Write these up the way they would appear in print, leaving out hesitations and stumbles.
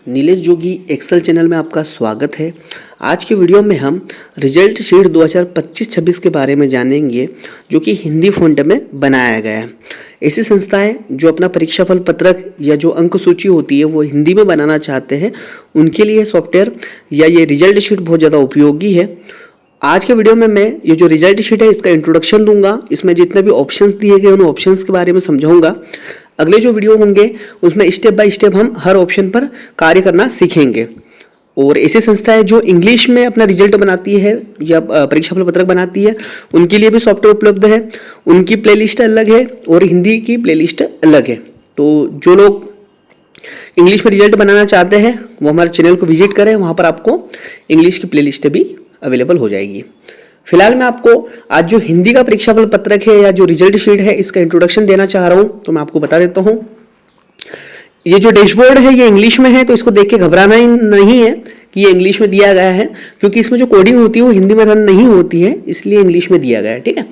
नीलेश जोगी Excel channel में आपका स्वागत है। आज के वीडियो में हम रिजल्ट शीट 2025-26 के बारे में जानेंगे, जो कि हिंदी फ़ॉन्ट में बनाया गया है। ऐसी संस्थाएं जो अपना परीक्षाफल पत्रक या जो अंक सूची होती है वो हिंदी में बनाना चाहते हैं, उनके लिए सॉफ्टवेयर या ये रिजल्ट शीट बहुत ज़्यादा उपयोगी है। आज के वीडियो में मैं ये जो रिजल्ट शीट है इसका इंट्रोडक्शन दूंगा, इसमें जितने भी ऑप्शंस दिए गए उन ऑप्शंस के बारे में समझाऊंगा। अगले जो वीडियो होंगे उसमें स्टेप बाय स्टेप हम हर ऑप्शन पर कार्य करना सीखेंगे। और ऐसी संस्थाएं जो इंग्लिश में अपना रिजल्ट बनाती है या परीक्षाफल पत्रक बनाती है, उनके लिए भी सॉफ्टवेयर उपलब्ध है। उनकी प्लेलिस्ट अलग है और हिंदी की प्लेलिस्ट अलग है। तो जो लोग इंग्लिश में रिजल्ट बनाना चाहते हैं वो हमारे चैनल को विजिट करें, वहाँ पर आपको इंग्लिश की प्लेलिस्ट भी अवेलेबल हो जाएगी। फिलहाल मैं आपको आज जो हिंदी का परीक्षाफल पत्रक है या जो रिजल्ट शीट है इसका इंट्रोडक्शन देना चाह रहा हूं, तो मैं आपको बता देता हूं। ये जो डैशबोर्ड है ये इंग्लिश में है, तो इसको देख के घबराना ही नहीं है कि ये इंग्लिश में दिया गया है, क्योंकि इसमें जो कोडिंग होती है वो हिंदी में रन नहीं होती है, इसलिए इंग्लिश में दिया गया है। ठीक है,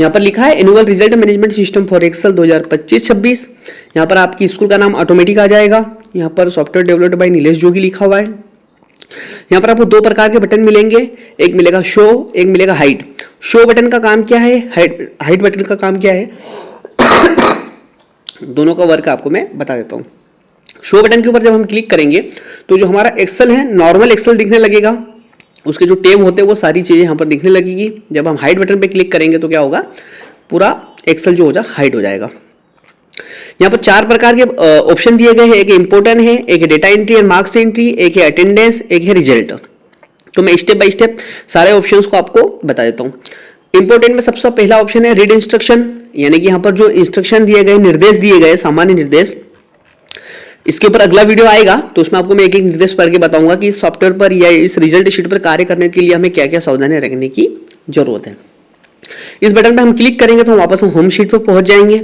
यहाँ पर लिखा है annual result management system for Excel 2025-26। यहाँ पर आपकी स्कूल का नाम ऑटोमेटिक आ जाएगा। यहाँ पर सॉफ्टवेयर डेवलप्ड बाय नीलेश जोगी लिखा हुआ है। यहाँ पर आपको दो प्रकार के बटन मिलेंगे, एक मिलेगा शो, एक मिलेगा हाइड। शो बटन का काम क्या है, हाइड बटन का काम क्या है, दोनों का वर्क आपको मैं बता देता हूँ। शो बटन के ऊपर जब हम क्लिक करेंगे तो जो हमारा एक्सेल है नॉर्मल एक्सेल दिखने लगेगा, उसके जो टैब होते हैं वो सारी चीज़ें यहाँ पर दिखने लगेगी। जब हम हाइड बटन पे क्लिक करेंगे तो क्या होगा, पूरा एक्सेल जो हो हाइड हो जाएगा। यहाँ पर चार प्रकार के ऑप्शन दिए गए हैं, एक इंपोर्टेंट है, एक data entry and marks entry, एक है अटेंडेंस, एक है रिजल्ट। तो मैं स्टेप बाय स्टेप सारे ऑप्शंस को आपको बता देता हूँ। इंपोर्टेंट में सबसे पहला ऑप्शन है रीड इंस्ट्रक्शन, यानी कि यहाँ पर जो इंस्ट्रक्शन दिए गए, निर्देश दिए गए, सामान्य निर्देश। इसके ऊपर अगला वीडियो आएगा तो उसमें आपको मैं एक एक निर्देश पढ़ के बताऊंगा कि इस सॉफ्टवेयर पर या इस रिजल्ट शीट पर कार्य करने के लिए हमें क्या क्या सावधानियां रखने की जरूरत है। इस बटन पर हम क्लिक करेंगे तो वापस हम होम शीट पर पहुंच जाएंगे।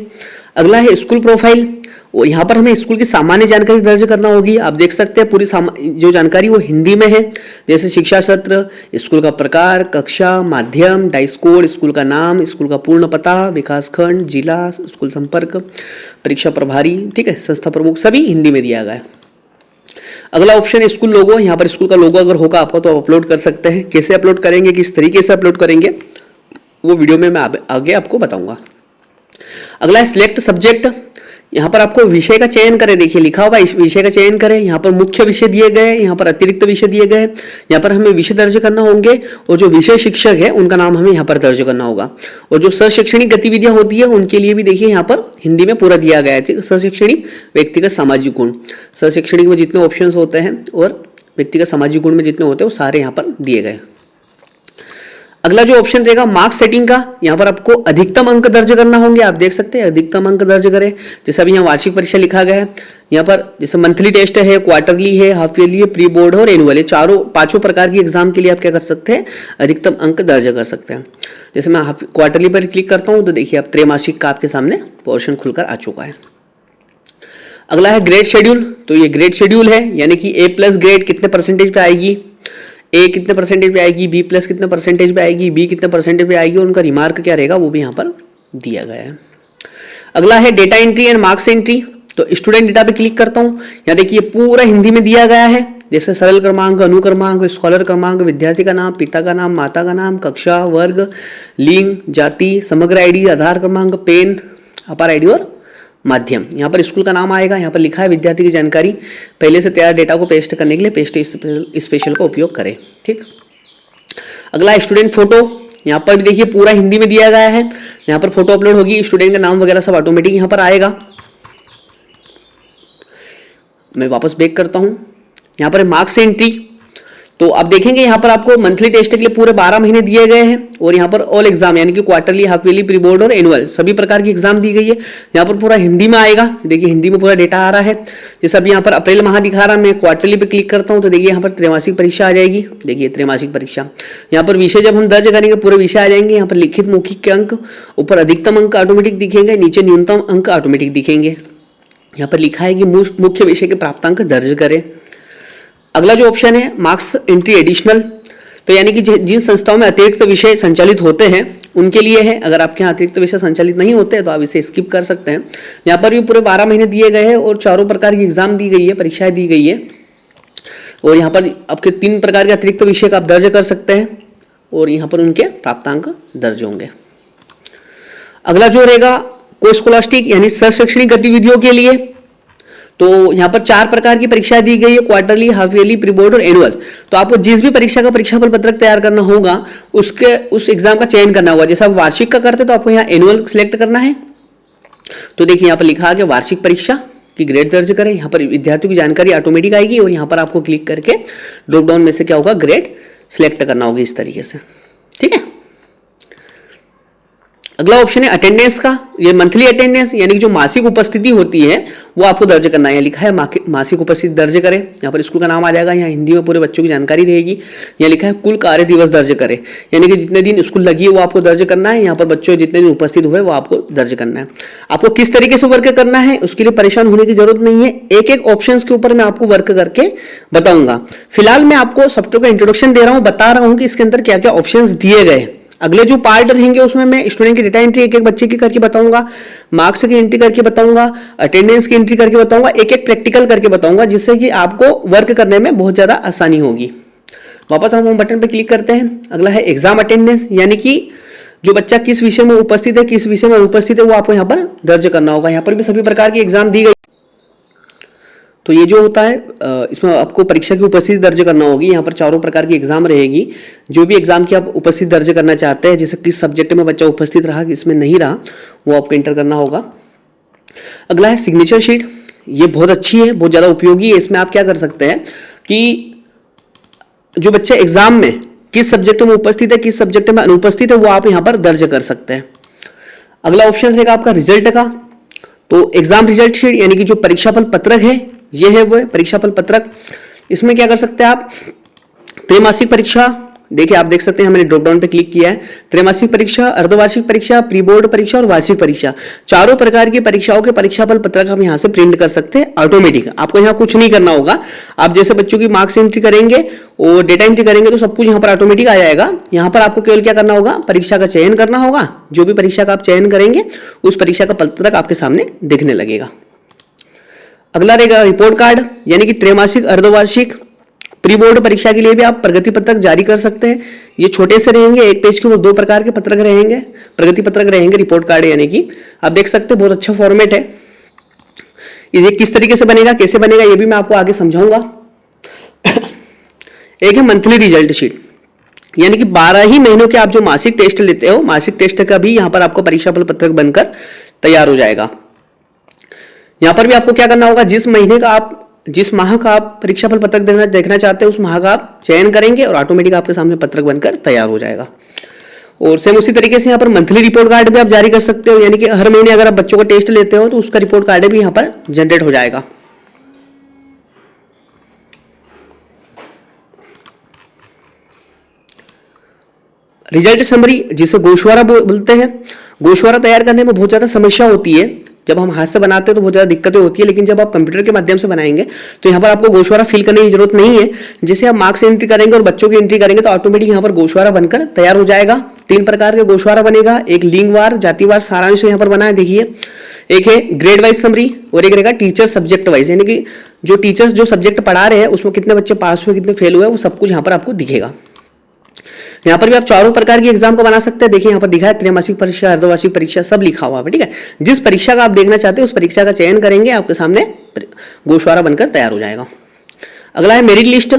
अगला है स्कूल प्रोफाइल, और यहाँ पर हमें स्कूल की सामान्य जानकारी दर्ज करना होगी। आप देख सकते हैं पूरी जो जानकारी वो हिंदी में है, जैसे शिक्षा सत्र, स्कूल का प्रकार, कक्षा, माध्यम, डाइस कोड, स्कूल का नाम, स्कूल का पूर्ण पता, विकास खंड, जिला, स्कूल संपर्क, परीक्षा प्रभारी, ठीक है, संस्था प्रमुख, सभी हिंदी में दिया गया है। अगला ऑप्शन है स्कूल लोगो। यहाँ पर स्कूल का लोगो अगर होगा आपका तो आप अपलोड कर सकते हैं। कैसे अपलोड करेंगे, किस तरीके से अपलोड करेंगे, वो वीडियो में मैं आगे आपको बताऊंगा। अगला है सिलेक्ट सब्जेक्ट। यहाँ पर आपको विषय का चयन करें, देखिए लिखा हुआ इस विषय का चयन करें। यहाँ पर मुख्य विषय दिए गए, यहाँ पर अतिरिक्त विषय दिए गए। यहाँ पर हमें विषय दर्ज करना होंगे और जो विषय शिक्षक है उनका नाम हमें यहाँ पर दर्ज करना होगा। और जो शैक्षणिक गतिविधियां होती है उनके लिए भी देखिए यहाँ पर हिंदी में पूरा दिया गया है। शैक्षणिक, व्यक्तिगत, सामाजिक गुण, शैक्षणिक में जितने ऑप्शन होते हैं और व्यक्तिगत सामाजिक गुण में जितने होते हैं वो सारे यहाँ पर दिए गए। अगला जो ऑप्शन रहेगा मार्क्स सेटिंग का, यहाँ पर आपको अधिकतम अंक दर्ज करना होंगे। आप देख सकते हैं अधिकतम अंक दर्ज करें, जैसे अभी यहाँ वार्षिक परीक्षा लिखा गया है। यहाँ पर जैसे मंथली टेस्ट है, क्वार्टरली है, हाफ ईयरली है, प्री बोर्ड और एनुअल है, पांचों प्रकार की एग्जाम के लिए आप क्या कर सकते हैं, अधिकतम अंक दर्ज कर सकते हैं। जैसे मैं क्वार्टरली पर क्लिक करता हूँ तो देखिए अब त्रैमासिक का आपके सामने पोर्शन खुलकर आ चुका है। अगला है ग्रेड शेड्यूल। तो ये ग्रेड शेड्यूल है, यानी कि A+ ग्रेड कितने परसेंटेज पे आएगी, ए कितने परसेंटेज पे आएगी, B+ कितने परसेंटेज पे आएगी, B कितने परसेंटेज पे आएगी, और उनका रिमार्क क्या रहेगा वो भी यहाँ पर दिया गया है। अगला है data entry and marks entry. तो स्टूडेंट डेटा पे क्लिक करता हूँ, यहाँ देखिए पूरा हिंदी में दिया गया है, जैसे सरल क्रमांक, अनुक्रमांक, स्कॉलर क्रमांक, विद्यार्थी का नाम, पिता का नाम, माता का नाम, कक्षा, वर्ग, लिंग, जाति, समग्र ID, आधार क्रमांक, पेन, अपार ID और माध्यम। यहाँ पर स्कूल का नाम आएगा, यहाँ पर लिखा है विद्यार्थी की जानकारी। पहले से तैयार डेटा को पेस्ट करने के लिए पेस्ट स्पेशल का उपयोग करें। ठीक, अगला स्टूडेंट फोटो। यहाँ पर भी देखिए पूरा हिंदी में दिया गया है, यहाँ पर फोटो अपलोड होगी, स्टूडेंट का नाम वगैरह सब ऑटोमेटिक यहाँ पर आएगा। मैं वापस बैक करता हूँ, यहाँ पर मार्क्स एंट्री। तो आप देखेंगे यहाँ पर आपको मंथली टेस्ट के लिए पूरे 12 महीने दिए गए हैं, और यहाँ पर ऑल एग्जाम यानी कि quarterly, half yearly, pre board और एनुअल सभी प्रकार की एग्जाम दी गई है। यहाँ पर पूरा हिंदी में आएगा, देखिए हिंदी में पूरा डेटा आ रहा है। जैसे अभी यहाँ पर अप्रैल माह दिखा रहा है, मैं क्वार्टरली पे क्लिक करता हूँ तो देखिए यहाँ पर त्रैमासिक परीक्षा आ जाएगी। देखिए त्रैमासिक परीक्षा, यहाँ पर विषय जब हम दर्ज करेंगे पूरे विषय आ जाएंगे। यहाँ पर लिखित मौखिक के अंक, ऊपर अधिकतम अंक ऑटोमेटिक दिखेंगे, नीचे न्यूनतम अंक ऑटोमेटिक दिखेंगे। यहाँ पर लिखा है कि मुख्य विषय के प्राप्तांक दर्ज करें। अगला जो ऑप्शन है मार्क्स एंट्री एडिशनल, तो यानी कि जिन संस्थाओं में अतिरिक्त विषय संचालित होते हैं उनके लिए है। अगर आपके यहाँ अतिरिक्त विषय संचालित नहीं होते हैं तो आप इसे स्किप कर सकते हैं। यहाँ पर भी पूरे 12 महीने दिए गए हैं और चारों प्रकार की एग्जाम दी गई है, परीक्षाएं दी गई है। और यहाँ पर आपके 3 प्रकार के अतिरिक्त विषय का आप दर्ज कर सकते हैं और यहाँ पर उनके प्राप्तांक दर्ज होंगे। अगला जो रहेगा को स्कॉलस्टिक यानी शैक्षणिक गतिविधियों के लिए, तो यहाँ पर 4 प्रकार की परीक्षा दी गई है, quarterly, half yearly, pre board और एनुअल। तो आपको जिस भी परीक्षा का परीक्षाफल पत्रक तैयार करना होगा उस एग्जाम का चयन करना होगा। जैसे आप वार्षिक का करते तो आपको यहाँ एनुअल सिलेक्ट करना है। तो देखिए यहाँ पर लिखा है वार्षिक परीक्षा की ग्रेड दर्ज करें, यहाँ पर विद्यार्थियों की जानकारी ऑटोमेटिक आएगी और यहाँ पर आपको क्लिक करके ड्रॉप डाउन में से क्या होगा ग्रेड सिलेक्ट करना होगा इस तरीके से, ठीक है। अगला ऑप्शन है अटेंडेंस का। ये मंथली अटेंडेंस यानी कि जो मासिक उपस्थिति होती है वो आपको दर्ज करना है। लिखा है मासिक उपस्थिति दर्ज करें, यहाँ पर स्कूल का नाम आ जाएगा, यहाँ हिंदी में पूरे बच्चों की जानकारी रहेगी। यहाँ लिखा है कुल कार्य दिवस दर्ज करें, यानी कि जितने दिन स्कूल लगी है वो आपको दर्ज करना है। यहाँ पर बच्चों जितने दिन उपस्थित हुए वो आपको दर्ज करना है। आपको किस तरीके से वर्क करना है उसके लिए परेशान होने की जरूरत नहीं है, एक एक ऑप्शन के ऊपर मैं आपको वर्क करके बताऊंगा। फिलहाल मैं आपको सॉफ्टवेयर का इंट्रोडक्शन दे रहा हूँ, बता रहा हूँ कि इसके अंदर क्या क्या ऑप्शन दिए गए। अगले जो पार्ट रहेंगे उसमें मैं स्टूडेंट की डेटा एंट्री एक एक बच्चे की करके बताऊंगा, मार्क्स की एंट्री करके बताऊंगा, अटेंडेंस की एंट्री करके बताऊंगा, एक एक प्रैक्टिकल करके बताऊंगा, जिससे कि आपको वर्क करने में बहुत ज्यादा आसानी होगी। वापस हम होम बटन पर क्लिक करते हैं। अगला है एग्जाम अटेंडेंस, यानी कि जो बच्चा किस विषय में उपस्थित है किस विषय में अनुपस्थित है वो आपको यहाँ पर दर्ज करना होगा। यहाँ पर भी सभी प्रकार की एग्जाम दी गई, तो ये जो होता है इसमें आपको परीक्षा की उपस्थिति दर्ज करना होगी। यहाँ पर 4 प्रकार की एग्जाम रहेगी, जो भी एग्जाम की आप उपस्थिति दर्ज करना चाहते हैं, जैसे किस सब्जेक्ट में बच्चा उपस्थित रहा किसमें नहीं रहा वो आपको एंटर करना होगा। अगला है सिग्नेचर शीट, ये बहुत अच्छी है, बहुत ज़्यादा उपयोगी है। इसमें आप क्या कर सकते हैं कि जो बच्चा एग्जाम में किस सब्जेक्ट में उपस्थित है किस सब्जेक्ट में अनुपस्थित है वो आप यहाँ पर दर्ज कर सकते हैं। अगला ऑप्शन रहेगा आपका रिजल्ट का, तो एग्जाम रिजल्ट शीट यानी कि जो परीक्षाफल पत्रक है ये है वो परीक्षाफल पत्रक। इसमें क्या कर सकते हैं आप, त्रैमासिक परीक्षा, देखिए आप देख सकते हैं हमने ड्रॉप डाउन पे क्लिक किया है, त्रैमासिक परीक्षा, अर्धवार्षिक परीक्षा, प्री बोर्ड परीक्षा और वार्षिक परीक्षा, 4 प्रकार की परीक्षाओं के परीक्षाफल पत्रक हम यहाँ से प्रिंट कर सकते हैं ऑटोमेटिक। आपको यहाँ कुछ नहीं करना होगा, आप जैसे बच्चों की मार्क्स एंट्री करेंगे और डेटा एंट्री करेंगे तो सब कुछ यहाँ पर ऑटोमेटिक आ जाएगा। यहाँ पर आपको केवल क्या करना होगा, परीक्षा का चयन करना होगा, जो भी परीक्षा का आप चयन करेंगे उस परीक्षा का पत्रक आपके सामने दिखने लगेगा। अगला रहेगा रिपोर्ट कार्ड, यानी कि त्रैमासिक, अर्धवार्षिक, प्री बोर्ड परीक्षा के लिए भी आप प्रगति पत्रक जारी कर सकते हैं। ये छोटे से रहेंगे, एक पेज के ऊपर 2 प्रकार के पत्रक रहेंगे, प्रगति पत्रक रहेंगे, रिपोर्ट कार्ड यानी कि आप देख सकते हैं बहुत अच्छा फॉर्मेट है। ये किस तरीके से बनेगा कैसे बनेगा ये भी मैं आपको आगे समझाऊंगा। एक है मंथली रिजल्ट शीट, यानी कि 12 ही महीनों के आप जो मासिक टेस्ट लेते हो मासिक टेस्ट का भी यहाँ पर आपको परीक्षाफल पत्रक बनकर तैयार हो जाएगा। यहाँ पर भी आपको क्या करना होगा, जिस माह का आप परीक्षाफल पत्रक देखना चाहते हैं उस माह का आप चयन करेंगे और ऑटोमेटिक आपके सामने पत्रक बनकर तैयार हो जाएगा। और सेम उसी तरीके से यहाँ पर मंथली रिपोर्ट कार्ड भी आप जारी कर सकते हो, यानी कि हर महीने अगर आप बच्चों का टेस्ट लेते हो तो उसका रिपोर्ट कार्ड भी यहाँ पर जनरेट हो जाएगा। रिजल्ट समरी जिसे गोशवारा बोलते हैं, गोशवारा तैयार करने में बहुत ज्यादा समस्या होती है। जब हम हाथ से बनाते हैं तो बहुत ज़्यादा दिक्कतें होती है, लेकिन जब आप कंप्यूटर के माध्यम से बनाएंगे तो यहाँ पर आपको गोशवारा फिल करने की जरूरत नहीं है। जैसे आप मार्क्स एंट्री करेंगे और बच्चों की एंट्री करेंगे तो ऑटोमेटिक यहाँ पर गोशवारा बनकर तैयार हो जाएगा। 3 प्रकार के गोशवारा बनेगा, एक लिंगवार, जातिवार, सारांश यहाँ पर बना है देखिए, एक है ग्रेड वाइज समरी और एक रहेगा टीचर सब्जेक्ट वाइज, यानी कि जो टीचर्स जो सब्जेक्ट पढ़ा रहे हैं उसमें कितने बच्चे पास हुए कितने फेल हुए वो सब कुछ यहाँ पर आपको दिखेगा। यहाँ पर भी आप 4 प्रकार की एग्जाम को बना सकते हैं। देखिए यहाँ पर दिखा है त्रैमासिक परीक्षा, अर्धवार्षिक परीक्षा, सब लिखा हुआ है, ठीक है। जिस परीक्षा का आप देखना चाहते हैं उस परीक्षा का चयन करेंगे, आपके सामने गोशवारा बनकर तैयार हो जाएगा। अगला है मेरिट लिस्ट।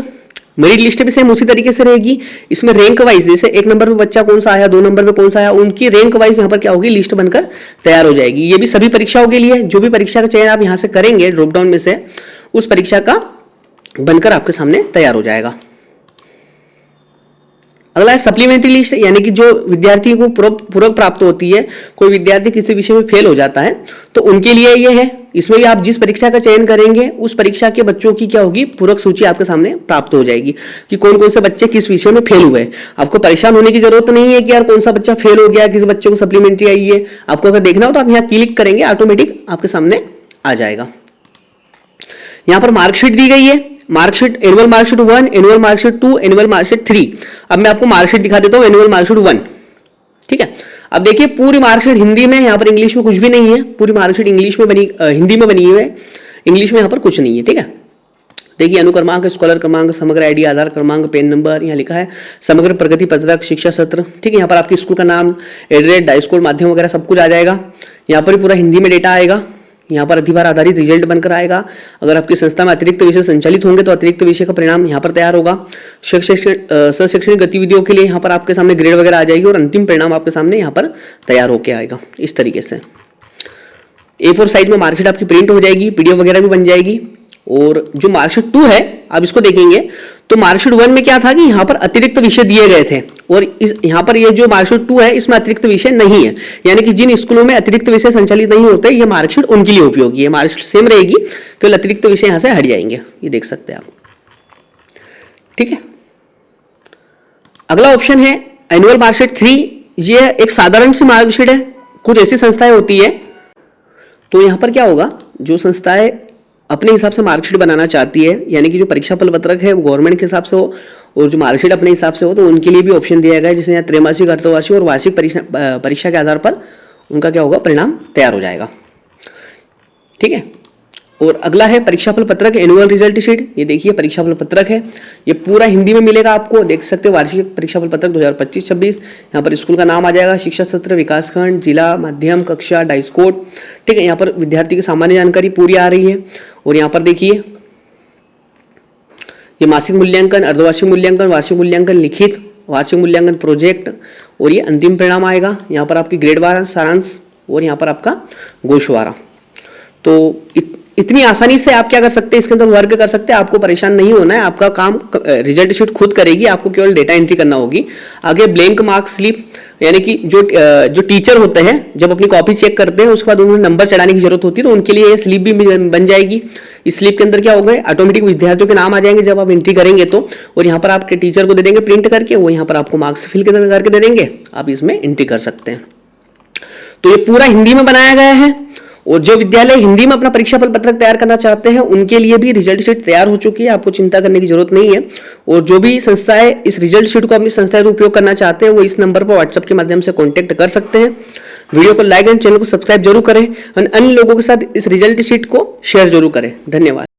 मेरिट लिस्ट भी सेम उसी तरीके से रहेगी। इसमें रैंक वाइज, जैसे 1 नंबर पे बच्चा कौन सा आया, 2 नंबर पे कौन सा आया, उनकी रैंक वाइज यहाँ पर क्या होगी, लिस्ट बनकर तैयार हो जाएगी। ये भी सभी परीक्षाओं के लिए, जो भी परीक्षा का चयन आप यहाँ से करेंगे ड्रॉप डाउन में से उस परीक्षा का बनकर आपके सामने तैयार हो जाएगा। अगला है सप्लीमेंट्री लिस्ट, यानी कि जो विद्यार्थी को पूरक प्राप्त होती है, कोई विद्यार्थी किसी विषय में फेल हो जाता है तो उनके लिए ये है। इसमें भी आप जिस परीक्षा का चयन करेंगे उस परीक्षा के बच्चों की क्या होगी, पूरक सूची आपके सामने प्राप्त हो जाएगी कि कौन कौन से बच्चे किस विषय में फेल हुए। आपको परेशान होने की जरूरत नहीं है कि यार कौन सा बच्चा फेल हो गया, किस बच्चों को सप्लीमेंट्री आई है। आपको अगर देखना हो तो आप यहाँ क्लिक करेंगे, ऑटोमेटिक आपके सामने आ जाएगा। यहाँ पर मार्कशीट दी गई है, marksheet annual marksheet 1, annual marksheet 2, annual marksheet 3। अब मैं आपको मार्कशीट दिखा देता हूँ एनुअल मार्कशीट 1, ठीक है। अब देखिए पूरी मार्कशीट हिंदी में, यहाँ पर इंग्लिश में कुछ भी नहीं है, पूरी मार्कशीट इंग्लिश में बनी, हिंदी में बनी हुई है, इंग्लिश में यहाँ पर कुछ नहीं है, ठीक है। देखिए अनुक्रमांक, स्कॉलर क्रमांक, समग्र आईडी, आधार क्रमांक, पेन नंबर, यहाँ लिखा है समग्र प्रगति पत्रक, शिक्षा सत्र। ठीक है, यहाँ पर आपकी स्कूल का नाम, एड्रेस, डाइस कोड, माध्यम वगैरह सब कुछ आ जाएगा। यहाँ पर पूरा हिंदी में डेटा आएगा। यहाँ पर अधिभार आधारित रिजल्ट बनकर आएगा। अगर आपकी संस्था में अतिरिक्त विषय संचालित होंगे तो अतिरिक्त विषय का परिणाम यहाँ पर तैयार होगा। शैक्षणिक गतिविधियों के लिए यहाँ पर आपके सामने ग्रेड वगैरह आ जाएगी और अंतिम परिणाम आपके सामने यहाँ पर तैयार होकर आएगा इस तरीके से। A4 साइज में मार्कशीट आपकी प्रिंट हो जाएगी, PDF वगैरह भी बन जाएगी। और जो मार्कशीट 2 है, आप इसको देखेंगे तो मार्कशीट 1 में क्या था कि यहाँ पर अतिरिक्त विषय दिए गए थे और इस यहाँ पर ये जो मार्कशीट 2 है इसमें अतिरिक्त विषय नहीं है। यानी कि जिन स्कूलों में अतिरिक्त विषय संचालित नहीं होते ये मार्कशीट उनके लिए उपयोगी है। मार्कशीट सेम रहेगी, केवल अतिरिक्त विषय यहाँ से हट जाएंगे, ये देख सकते हैं आप। ठीक है, अगला ऑप्शन है एनुअल मार्कशीट 3। ये एक साधारण सी मार्कशीट है। कुछ ऐसी संस्थाएं होती है तो यहाँ पर क्या होगा, जो संस्थाएं अपने हिसाब से मार्कशीट बनाना चाहती है, यानी कि जो परीक्षा फल पत्रक है वो गवर्नमेंट के हिसाब से हो और जो मार्कशीट अपने हिसाब से हो, तो उनके लिए भी ऑप्शन दिया गया है, जिसमें यहाँ त्रैमासिक, अर्धवार्षिक और वार्षिक परीक्षा के आधार पर उनका क्या होगा, परिणाम तैयार हो जाएगा। ठीक है, और अगला है परीक्षा फल पत्रक एनुअल रिजल्ट शीट। ये देखिए परीक्षा फल पत्रक है, ये पूरा हिंदी में मिलेगा आपको, देख सकते हो। वार्षिक परीक्षा फल पत्रक 2025-26, यहाँ पर स्कूल का नाम आ जाएगा, शिक्षा सत्र, विकासखंड, जिला, माध्यम, कक्षा, डाइस कोड। ठीक है, यहाँ पर विद्यार्थी की सामान्य जानकारी पूरी आ रही है। और यहाँ पर देखिए ये मासिक मूल्यांकन, अर्धवार्षिक मूल्यांकन, वार्षिक मूल्यांकन, लिखित, वार्षिक मूल्यांकन, प्रोजेक्ट, और ये अंतिम परिणाम आएगा। यहाँ पर आपकी ग्रेड वार सारांश और यहाँ पर आपका गोशवारा। तो इतनी आसानी से आप क्या कर सकते हैं, इसके अंदर वर्क कर सकते हैं। आपको परेशान नहीं होना है, आपका काम रिजल्ट शीट खुद करेगी, आपको केवल डेटा एंट्री करना होगी। आगे ब्लैंक मार्क स्लिप, यानी कि जो टीचर होते हैं जब अपनी कॉपी चेक करते हैं उसके बाद उन्हें नंबर चढ़ाने की जरूरत होती है, तो उनके लिए ये स्लिप भी बन जाएगी। इस स्लिप के अंदर क्या होगा, ऑटोमेटिक विद्यार्थियों के नाम आ जाएंगे जब आप एंट्री करेंगे तो, और यहाँ पर आपके टीचर को दे देंगे प्रिंट करके, वो यहाँ पर आपको मार्क्स फिल करके दे देंगे, आप इसमें एंट्री कर सकते हैं। तो ये पूरा हिंदी में बनाया गया है और जो विद्यालय हिंदी में अपना परीक्षा फल पत्रक तैयार करना चाहते हैं उनके लिए भी रिजल्ट शीट तैयार हो चुकी है, आपको चिंता करने की जरूरत नहीं है। और जो भी संस्थाएं इस रिजल्ट शीट को अपनी संस्थाएं में उपयोग करना चाहते हैं वो इस नंबर पर व्हाट्सएप के माध्यम से कॉन्टैक्ट कर सकते हैं। वीडियो को लाइक एंड चैनल को सब्सक्राइब जरूर करें और अन्य लोगों के साथ इस रिजल्ट शीट को शेयर जरूर करें। धन्यवाद।